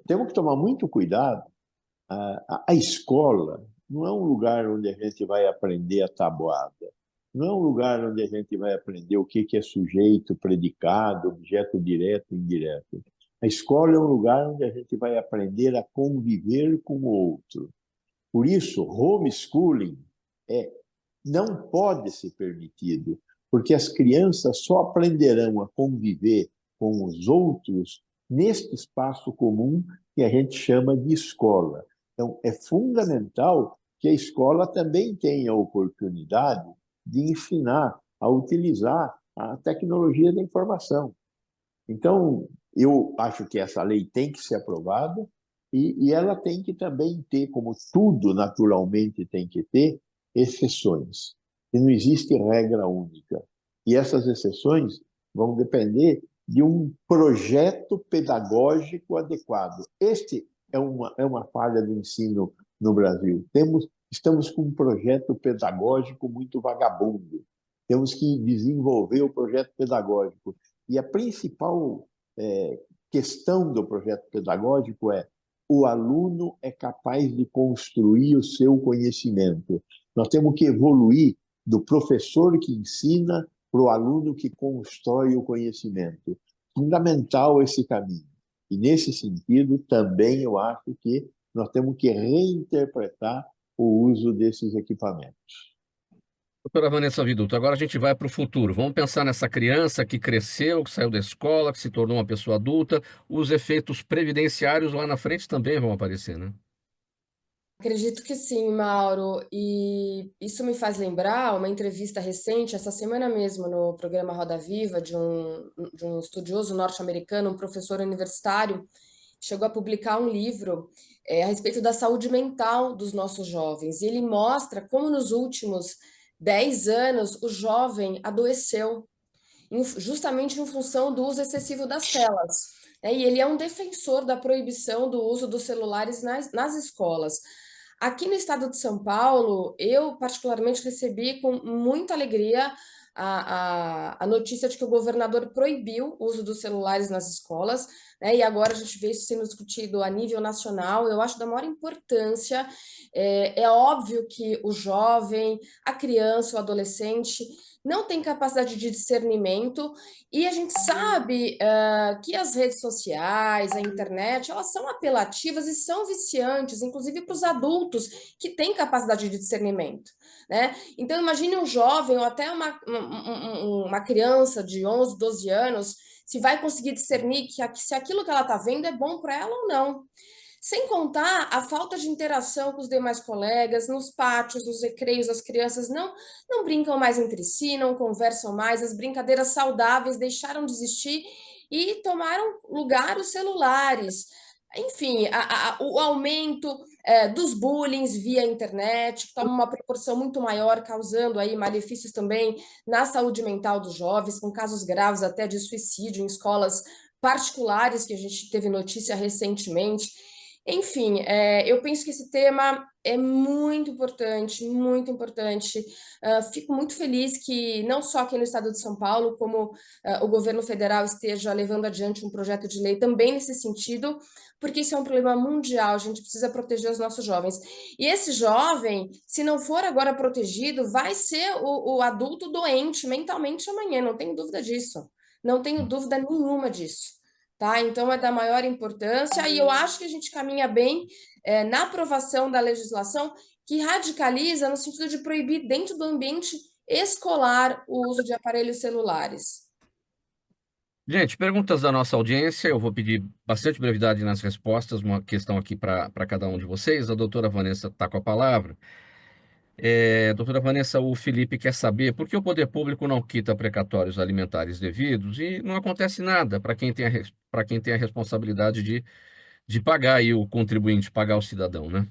[SPEAKER 4] Temos que tomar muito cuidado. A escola não é um lugar onde a gente vai aprender a tabuada. Não é um lugar onde a gente vai aprender o que é sujeito, predicado, objeto direto e indireto. A escola é um lugar onde a gente vai aprender a conviver com o outro. Por isso, homeschooling não pode ser permitido, porque as crianças só aprenderão a conviver com os outros neste espaço comum que a gente chama de escola. Então, é fundamental que a escola também tenha a oportunidade de ensinar a utilizar a tecnologia da informação. Então, eu acho que essa lei tem que ser aprovada e ela tem que também ter, como tudo naturalmente tem que ter, exceções. E não existe regra única. E essas exceções vão depender de um projeto pedagógico adequado. Este é uma falha do ensino no Brasil. Estamos com um projeto pedagógico muito vagabundo. Temos que desenvolver o projeto pedagógico. E a principal questão do projeto pedagógico é: o aluno é capaz de construir o seu conhecimento. Nós temos que evoluir do professor que ensina para o aluno que constrói o conhecimento. Fundamental esse caminho. E, nesse sentido, também eu acho que nós temos que reinterpretar o uso desses equipamentos.
[SPEAKER 1] Doutora Vanessa Viduto, agora a gente vai para o futuro. Vamos pensar nessa criança que cresceu, que saiu da escola, que se tornou uma pessoa adulta. Os efeitos previdenciários lá na frente também vão aparecer, né?
[SPEAKER 3] Acredito que sim, Mauro. E isso me faz lembrar uma entrevista recente, essa semana mesmo, no programa Roda Viva, de um estudioso norte-americano, um professor universitário, chegou a publicar um livro a respeito da saúde mental dos nossos jovens. E ele mostra como nos últimos 10 anos o jovem adoeceu, justamente em função do uso excessivo das telas. E ele é um defensor da proibição do uso dos celulares nas escolas. Aqui no estado de São Paulo, eu particularmente recebi com muita alegria a notícia de que o governador proibiu o uso dos celulares nas escolas, né? E agora a gente vê isso sendo discutido a nível nacional. Eu acho da maior importância. É óbvio que o jovem, a criança, o adolescente não tem capacidade de discernimento, e a gente sabe que as redes sociais, a internet, elas são apelativas e são viciantes, inclusive para os adultos que têm capacidade de discernimento, né? Então, imagine um jovem ou até uma criança de 11, 12 anos, se vai conseguir discernir se aquilo que ela está vendo é bom para ela ou não. Sem contar a falta de interação com os demais colegas, nos pátios, nos recreios, as crianças não brincam mais entre si, não conversam mais, as brincadeiras saudáveis deixaram de existir e tomaram lugar os celulares. Enfim, o aumento dos bullying via internet, que toma uma proporção muito maior, causando aí malefícios também na saúde mental dos jovens, com casos graves até de suicídio em escolas particulares, que a gente teve notícia recentemente. Enfim, eu penso que esse tema é muito importante, muito importante. Fico muito feliz que não só aqui no estado de São Paulo, como o governo federal esteja levando adiante um projeto de lei também nesse sentido, porque isso é um problema mundial, a gente precisa proteger os nossos jovens. E esse jovem, se não for agora protegido, vai ser o adulto doente mentalmente amanhã, não tenho dúvida disso. Não tenho dúvida nenhuma disso. Tá? Então, é da maior importância, e eu acho que a gente caminha bem na aprovação da legislação que radicaliza no sentido de proibir dentro do ambiente escolar o uso de aparelhos celulares.
[SPEAKER 1] Gente, perguntas da nossa audiência. Eu vou pedir bastante brevidade nas respostas, uma questão aqui para cada um de vocês. A doutora Vanessa está com a palavra. Doutora Vanessa, o Felipe quer saber por que o poder público não quita precatórios alimentares devidos e não acontece nada para quem tem a responsabilidade de pagar aí o contribuinte, pagar o cidadão, né?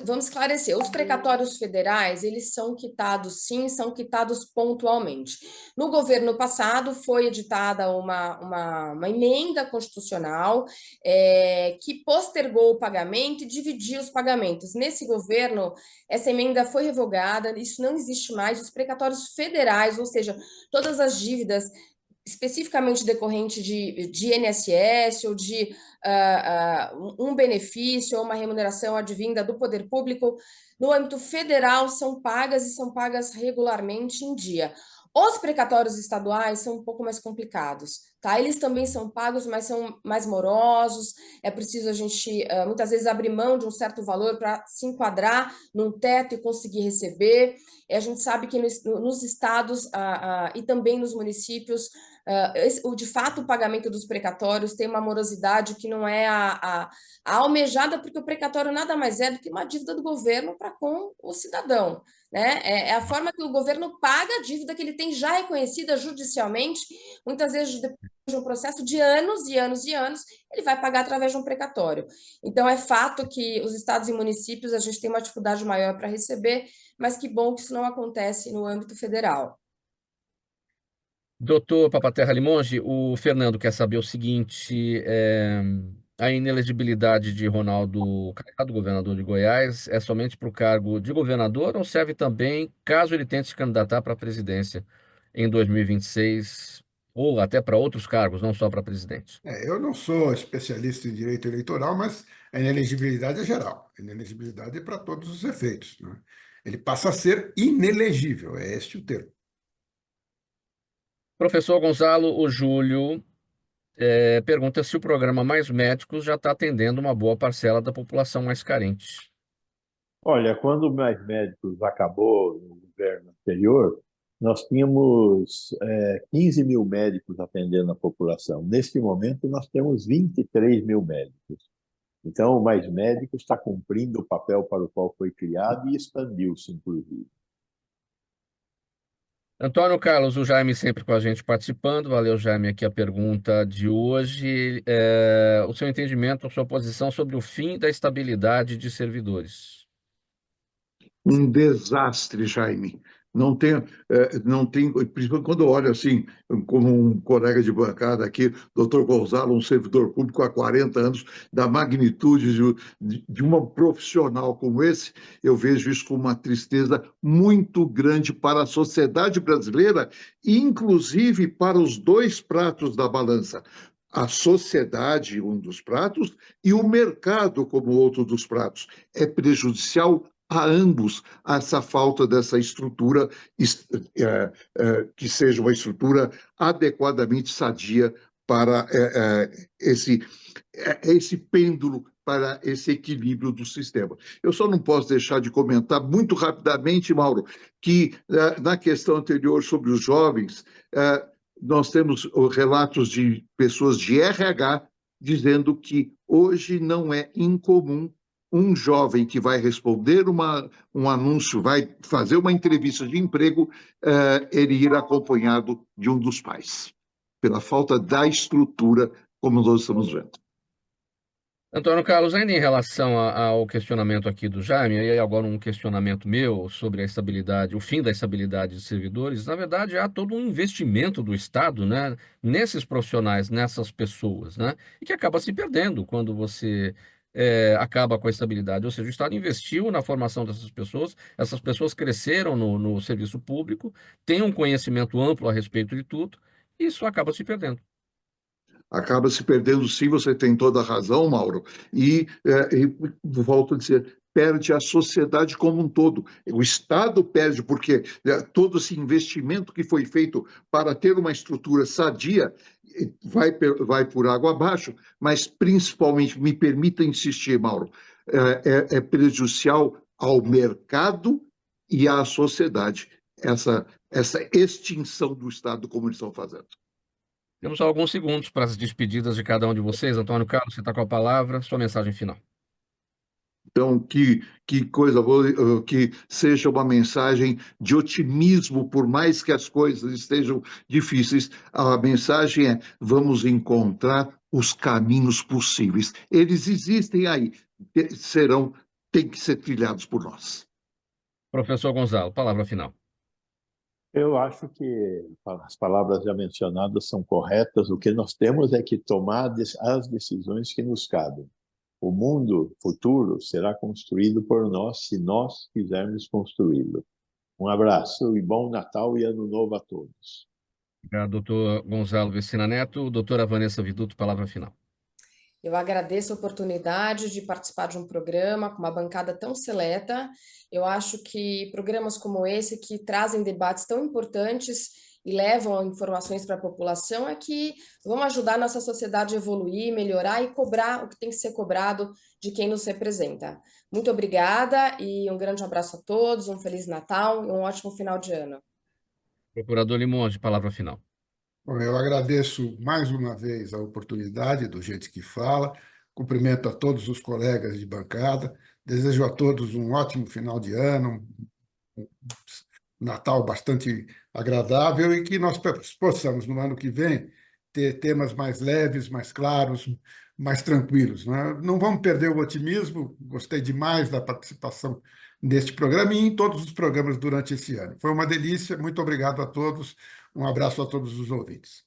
[SPEAKER 3] Vamos esclarecer. Os precatórios federais, eles são quitados, sim, são quitados pontualmente. No governo passado, foi editada uma emenda constitucional que postergou o pagamento e dividiu os pagamentos. Nesse governo, essa emenda foi revogada, isso não existe mais. Os precatórios federais, ou seja, todas as dívidas especificamente decorrente de INSS ou de um benefício ou uma remuneração advinda do poder público, no âmbito federal, são pagas e são pagas regularmente em dia. Os precatórios estaduais são um pouco mais complicados, tá? Eles também são pagos, mas são mais morosos. É preciso a gente, muitas vezes, abrir mão de um certo valor para se enquadrar num teto e conseguir receber. E a gente sabe que nos estados e também nos municípios, de fato, o pagamento dos precatórios tem uma morosidade que não é a almejada, porque o precatório nada mais é do que uma dívida do governo para com o cidadão, né? É a forma que o governo paga a dívida que ele tem já reconhecida judicialmente, muitas vezes depois de um processo de anos e anos e anos, ele vai pagar através de um precatório. Então, é fato que os estados e municípios a gente tem uma dificuldade maior para receber, mas que bom que isso não acontece no âmbito federal.
[SPEAKER 1] Doutor Papaterra Limonge, o Fernando quer saber o seguinte: a inelegibilidade de Ronaldo Caiado, governador de Goiás, é somente para o cargo de governador ou serve também caso ele tente se candidatar para a presidência em 2026 ou até para outros cargos, não só para presidente?
[SPEAKER 2] Eu não sou especialista em direito eleitoral, mas a inelegibilidade é geral. A inelegibilidade é para todos os efeitos, né? Ele passa a ser inelegível, é este o termo.
[SPEAKER 1] Professor Gonzalo, o Júlio pergunta se o programa Mais Médicos já está atendendo uma boa parcela da população mais carente.
[SPEAKER 4] Olha, quando o Mais Médicos acabou no governo anterior, nós tínhamos 15 mil médicos atendendo a população. Neste momento, nós temos 23 mil médicos. Então, o Mais Médicos está cumprindo o papel para o qual foi criado e expandiu-se, inclusive.
[SPEAKER 1] Antônio Carlos, o Jaime sempre com a gente participando. Valeu, Jaime, aqui a pergunta de hoje. O seu entendimento, a sua posição sobre o fim da estabilidade de servidores.
[SPEAKER 5] Um desastre, Jaime. Não tem, principalmente quando eu olho assim, como um colega de bancada aqui, doutor Gonzalo, um servidor público há 40 anos, da magnitude de uma profissional como esse, eu vejo isso com uma tristeza muito grande para a sociedade brasileira, inclusive para os dois pratos da balança. A sociedade, um dos pratos, e o mercado, como outro dos pratos. É prejudicial a ambos essa falta dessa estrutura que seja uma estrutura adequadamente sadia para esse pêndulo, para esse equilíbrio do sistema. Eu só não posso deixar de comentar muito rapidamente, Mauro, que na questão anterior sobre os jovens, nós temos relatos de pessoas de RH dizendo que hoje não é incomum um jovem que vai responder um anúncio, vai fazer uma entrevista de emprego, ele ir acompanhado de um dos pais, pela falta da estrutura, como nós estamos vendo.
[SPEAKER 1] Antônio Carlos, ainda em relação ao questionamento aqui do Jaime, e agora um questionamento meu sobre a estabilidade, o fim da estabilidade de servidores, na verdade há todo um investimento do Estado, né, nesses profissionais, nessas pessoas, né, e que acaba se perdendo quando você acaba com a estabilidade. Ou seja, o Estado investiu na formação dessas essas pessoas cresceram no serviço público, têm um conhecimento amplo a respeito de tudo, e isso acaba se perdendo.
[SPEAKER 5] Acaba se perdendo, sim, você tem toda a razão, Mauro, e volto a dizer, perde a sociedade como um todo. O Estado perde porque todo esse investimento que foi feito para ter uma estrutura sadia vai por água abaixo, mas principalmente, me permita insistir, Mauro, é prejudicial ao mercado e à sociedade, essa extinção do Estado como eles estão fazendo.
[SPEAKER 1] Temos alguns segundos para as despedidas de cada um de vocês. Antônio Carlos, você está com a palavra, sua mensagem final.
[SPEAKER 5] Então, que coisa boa, que seja uma mensagem de otimismo, por mais que as coisas estejam difíceis. A mensagem é: vamos encontrar os caminhos possíveis. Eles existem aí, têm que ser trilhados por nós.
[SPEAKER 1] Professor Gonzalo, palavra final.
[SPEAKER 4] Eu acho que as palavras já mencionadas são corretas. O que nós temos é que tomar as decisões que nos cabem. O mundo futuro será construído por nós, se nós quisermos construí-lo. Um abraço e bom Natal e Ano Novo a todos.
[SPEAKER 1] Obrigado, doutor Gonzalo Vecina Neto. Doutora Vanessa Viduto, palavra final.
[SPEAKER 3] Eu agradeço a oportunidade de participar de um programa com uma bancada tão seleta. Eu acho que programas como esse, que trazem debates tão importantes e levam informações para a população, é que vão ajudar a nossa sociedade a evoluir, melhorar e cobrar o que tem que ser cobrado de quem nos representa. Muito obrigada e um grande abraço a todos, um Feliz Natal e um ótimo final de ano.
[SPEAKER 1] Procurador Limonge, palavra final.
[SPEAKER 2] Bom, eu agradeço mais uma vez a oportunidade do Gente que Fala, cumprimento a todos os colegas de bancada, desejo a todos um ótimo final de ano, um Natal bastante agradável e que nós possamos, no ano que vem, ter temas mais leves, mais claros, mais tranquilos, né? Não vamos perder o otimismo, gostei demais da participação neste programa e em todos os programas durante esse ano. Foi uma delícia, muito obrigado a todos, um abraço a todos os ouvintes.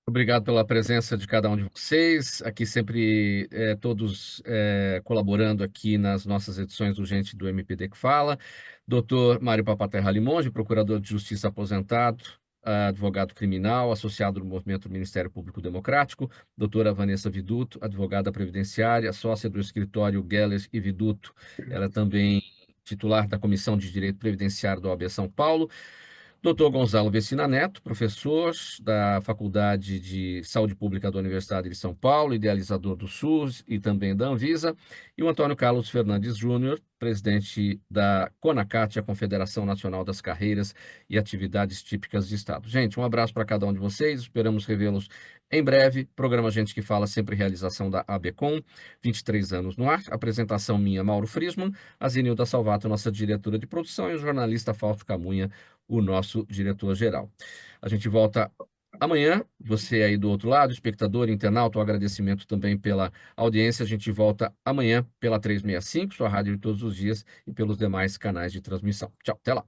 [SPEAKER 1] Obrigado pela presença de cada um de vocês, aqui sempre todos colaborando aqui nas nossas edições do Gente do MPD que Fala. Doutor Mário Papaterra Limonge, procurador de justiça aposentado, advogado criminal, associado do Movimento do Ministério Público Democrático. Doutora Vanessa Viduto, advogada previdenciária, sócia do escritório Geller e Viduto. Ela é também titular da Comissão de Direito Previdenciário da OAB São Paulo. Dr. Gonzalo Vecina Neto, professor da Faculdade de Saúde Pública da Universidade de São Paulo, idealizador do SUS e também da Anvisa, e o Antônio Carlos Fernandes Júnior, presidente da CONACAT, a Confederação Nacional das Carreiras e Atividades Típicas de Estado. Gente, um abraço para cada um de vocês, esperamos revê-los em breve. Programa Gente que Fala, sempre realização da ABCOM, 23 anos no ar, apresentação minha, Mauro Friesman, a Zenilda Salvato, nossa diretora de produção, e o jornalista Fausto Camunha, o nosso diretor-geral. A gente volta amanhã, você aí do outro lado, espectador, internauta, um agradecimento também pela audiência. A gente volta amanhã pela 365, sua rádio de todos os dias, e pelos demais canais de transmissão. Tchau, até lá.